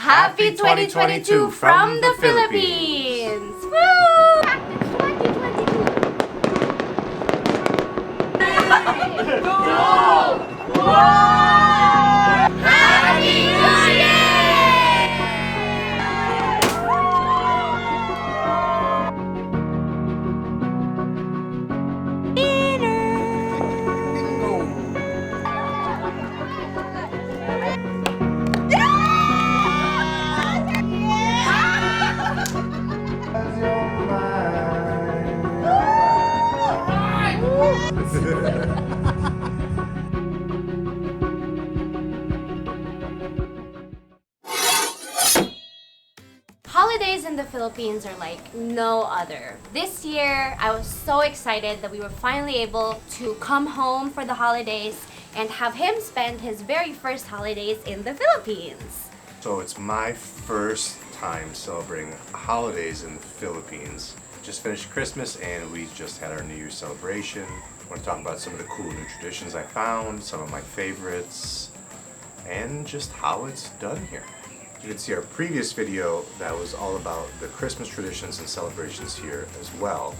Happy 2022 from the Philippines! Woo! Happy New Year! Holidays in the Philippines are like no other. This year, I was so excited that we were finally able to come home for the holidays and have him spend his very first holidays in the Philippines. So it's my first time celebrating holidays in the Philippines. Just finished Christmas and we just had our New Year's celebration. I want to talk about some of the cool new traditions I found, some of my favorites, and just how it's done here. You can see our previous video that was all about the Christmas traditions and celebrations here as well.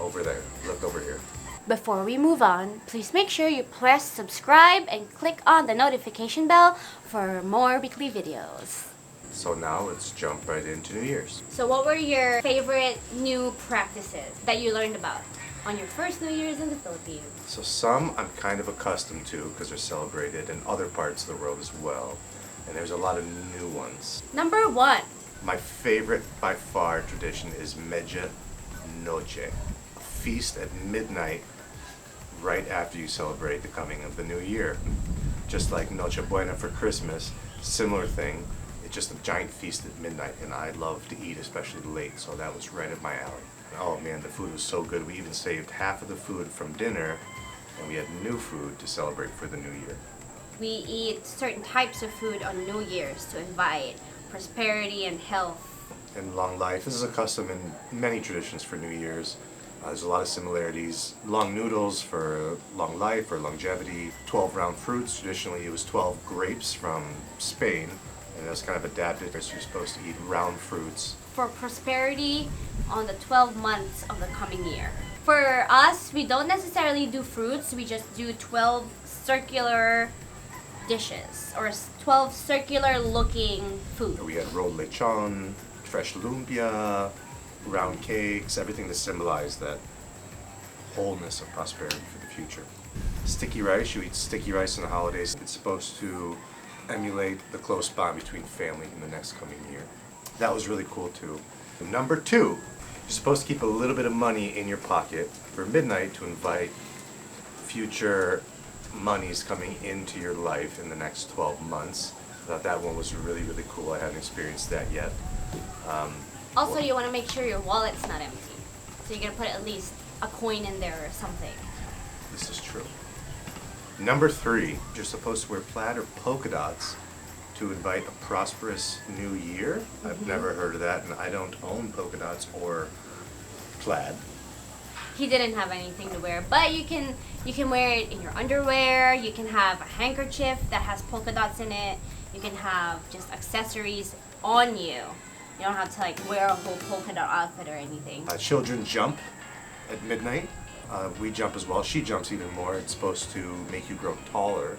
Over there, look over here. Before we move on, please make sure you press subscribe and click on the notification bell for more weekly videos. So now let's jump right into New Year's. So what were your favorite new practices that you learned about on your first New Year's in the Philippines? So some I'm kind of accustomed to because they're celebrated in other parts of the world as well. And there's a lot of new ones. Number 1. My favorite by far tradition is Media Noche, a feast at midnight right after you celebrate the coming of the new year. Just like Noche Buena for Christmas, similar thing. It's just a giant feast at midnight, and I love to eat, especially late, so that was right up my alley. Oh man, the food was so good. We even saved half of the food from dinner, and we had new food to celebrate for the new year. We eat certain types of food on New Year's to invite prosperity and health. And long life. This is a custom in many traditions for New Year's. There's a lot of similarities. Long noodles for long life or longevity. 12 round fruits. Traditionally it was 12 grapes from Spain, and that was kind of adapted. So you're supposed to eat round fruits. For prosperity on the 12 months of the coming year. For us, we don't necessarily do fruits. We just do 12 circular dishes or 12 circular looking food. We had rolled lechon, fresh lumpia, round cakes, everything to symbolize that wholeness of prosperity for the future. Sticky rice, you eat sticky rice in the holidays. It's supposed to emulate the close bond between family in the next coming year. That was really cool too. Number 2, you're supposed to keep a little bit of money in your pocket for midnight to invite future monies coming into your life in the next 12 months. I thought that one was really, really cool. I haven't experienced that yet. Also, you want to make sure your wallet's not empty. So you're going to put at least a coin in there or something. This is true. Number 3, you're supposed to wear plaid or polka dots to invite a prosperous new year. I've never heard of that, and I don't own polka dots or plaid. He didn't have anything to wear, but you can wear it in your underwear. You can have a handkerchief that has polka dots in it. You can have just accessories on you. You don't have to like wear a whole polka dot outfit or anything. Children jump at midnight. We jump as well. She jumps even more. It's supposed to make you grow taller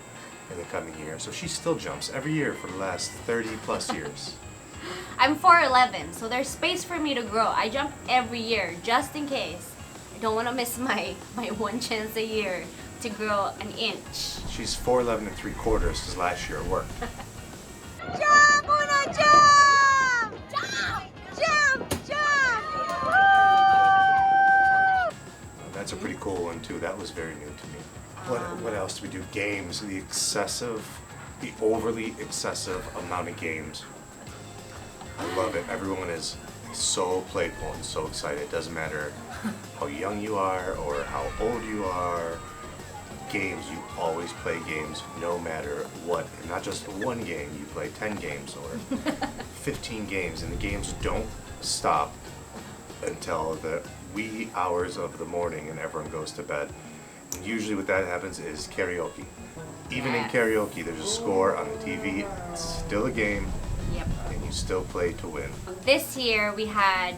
in the coming year. So she still jumps every year for the last 30 plus years. I'm 4'11", so there's space for me to grow. I jump every year just in case. I don't want to miss my one chance a year to grow an inch. She's 4'11 3/4 because last year it worked. Jump, Una, jump! Jump! Jump! Woo! That's a pretty cool one too. That was very new to me. What else do we do? Games. The overly excessive amount of games. I love it. Everyone is so playful and so excited. It doesn't matter how young you are or how old you are. Games, you always play games no matter what. And not just one game, you play 10 games or 15 games, and the games don't stop until the wee hours of the morning and everyone goes to bed. And usually what that happens is karaoke. Even in karaoke, there's a score on the TV. It's still a game. Yep. and you still play to win. This year we had,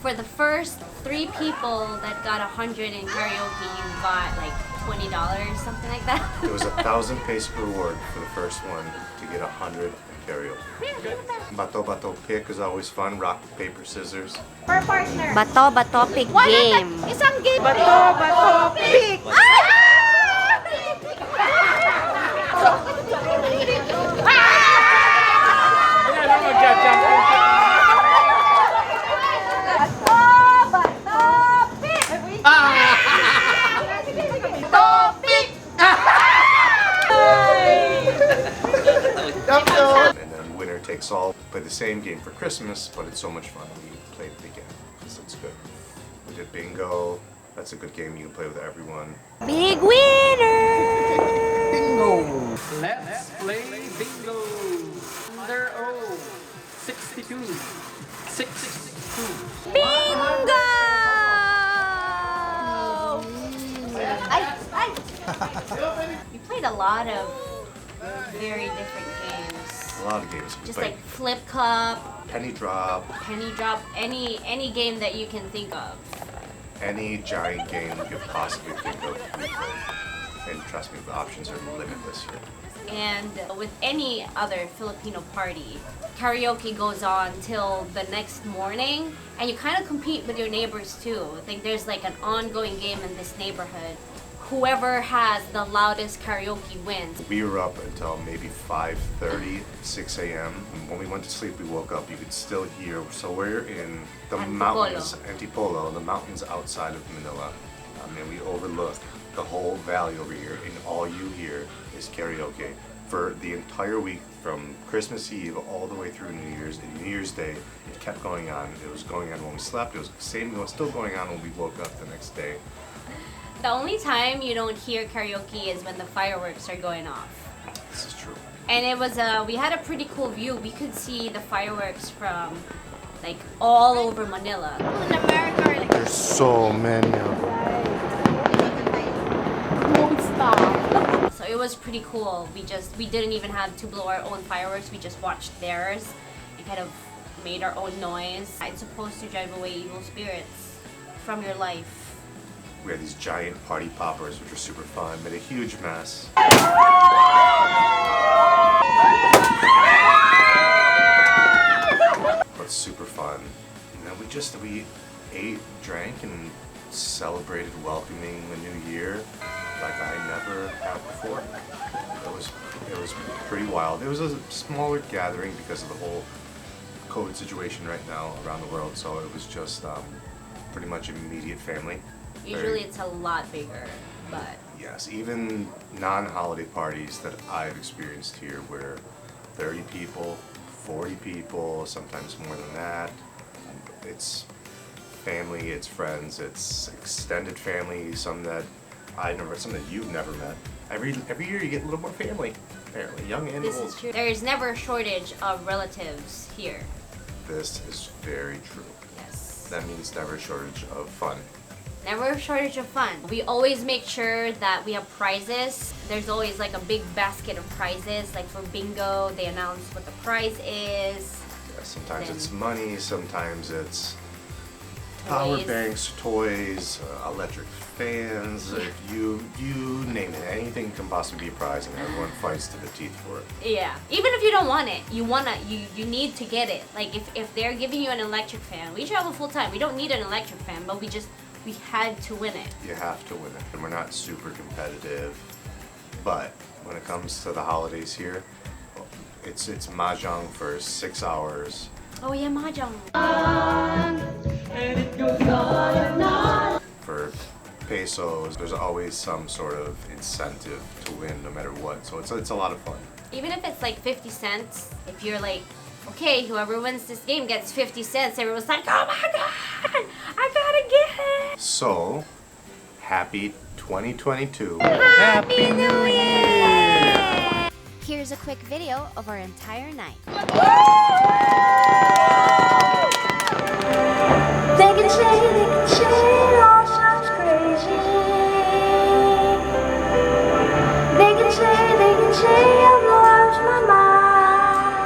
for the first 3 people that got 100 in karaoke, you got like $20, something like that. It was 1,000 peso reward for the first one to get 100 in karaoke. Bato bato pick is always fun. Rock, paper, scissors. Per partner. Bato pick game. Isang game. Bato, pick. And then winner takes all. Play the same game for Christmas, but it's so much fun when you play it again because it's good. We did bingo. That's a good game you can play with everyone. Big winner! Bingo! Let's play bingo! Under 62. 662. Bingo! We played a lot of very different games. A lot of games. We Just played like flip cup, penny drop, penny drop, any game that you can think of. any giant game you could possibly think of. We played. And trust me, the options are limitless here. And with any other Filipino party, karaoke goes on till the next morning, and you kind of compete with your neighbors too. I think there's like an ongoing game in this neighborhood. Whoever has the loudest karaoke wins. We were up until maybe 5:30, 6 a.m. When we went to sleep, we woke up, you could still hear. So we're in the mountains, Antipolo, the mountains outside of Manila. And we overlook the whole valley over here, and all you hear is karaoke. For the entire week, from Christmas Eve all the way through New Year's and New Year's Day, it kept going on. It was going on when we slept, it was still going on when we woke up the next day. The only time you don't hear karaoke is when the fireworks are going off. This is true. And it was we had a pretty cool view. We could see the fireworks from like all over Manila. In America, like, There's so many of them. won't stop. So it was pretty cool. We didn't even have to blow our own fireworks. We just watched theirs and kind of made our own noise. It's supposed to drive away evil spirits from your life. We had these giant party poppers, which were super fun, made a huge mess. But super fun. And then we ate, drank, and celebrated welcoming the new year like I never have before. It was pretty wild. It was a smaller gathering because of the whole COVID situation right now around the world, so it was just pretty much immediate family. Usually it's a lot bigger, but Yes, even non-holiday parties that I've experienced here where 30 people, 40 people, sometimes more than that. It's family, it's friends, it's extended family, some that you've never met. Every year you get a little more family, apparently, young and this old. is true. There is never a shortage of relatives here. This is very true. Yes. That means never a shortage of fun. Never a shortage of fun. We always make sure that we have prizes. There's always like a big basket of prizes. Like for bingo, they announce what the prize is. Yeah, sometimes Then- it's money, sometimes it's power Toys. banks, toys, electric fans, you name it. Anything can possibly be a prize, and everyone fights to the teeth for it. Yeah. Even if you don't want it, you need to get it. Like if they're giving you an electric fan, we travel full time. We don't need an electric fan, but we had to win it. You have to win it. And we're not super competitive, but when it comes to the holidays here, it's mahjong for 6 hours. Oh yeah, mahjong. For pesos, there's always some sort of incentive to win no matter what. So it's a lot of fun. Even if it's like 50 cents, if you're like, okay, whoever wins this game gets 50 cents, everyone's like, oh my god, I gotta get it. So, happy 2022. Happy New Year! Here's a quick video of our entire night. They can say, all sounds crazy. They can say, I've lost my mind.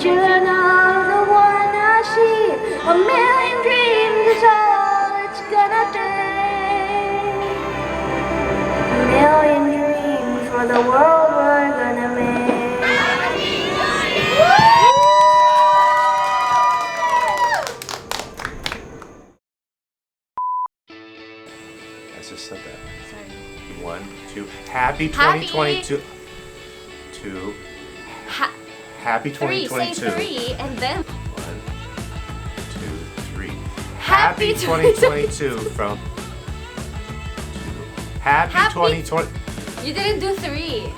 journal of the one I see. A million dreams is all it's gonna take. A million dreams for the world we're gonna make. I just said that. Sorry. 1, 2. Happy Happy. 2022. 2. Ha- Happy 3, 2022. say 3, and then 1, 2, 3. Happy 2022 from. Happy Happy- 2020. you didn't do 3.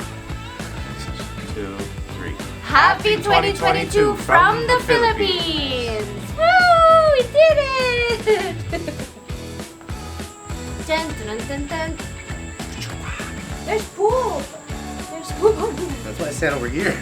2, 3. Happy 2022 from the Philippines! Woo! We did it! Dun, dun, dun, dun. There's poop! There's poop! That's why I sat over here.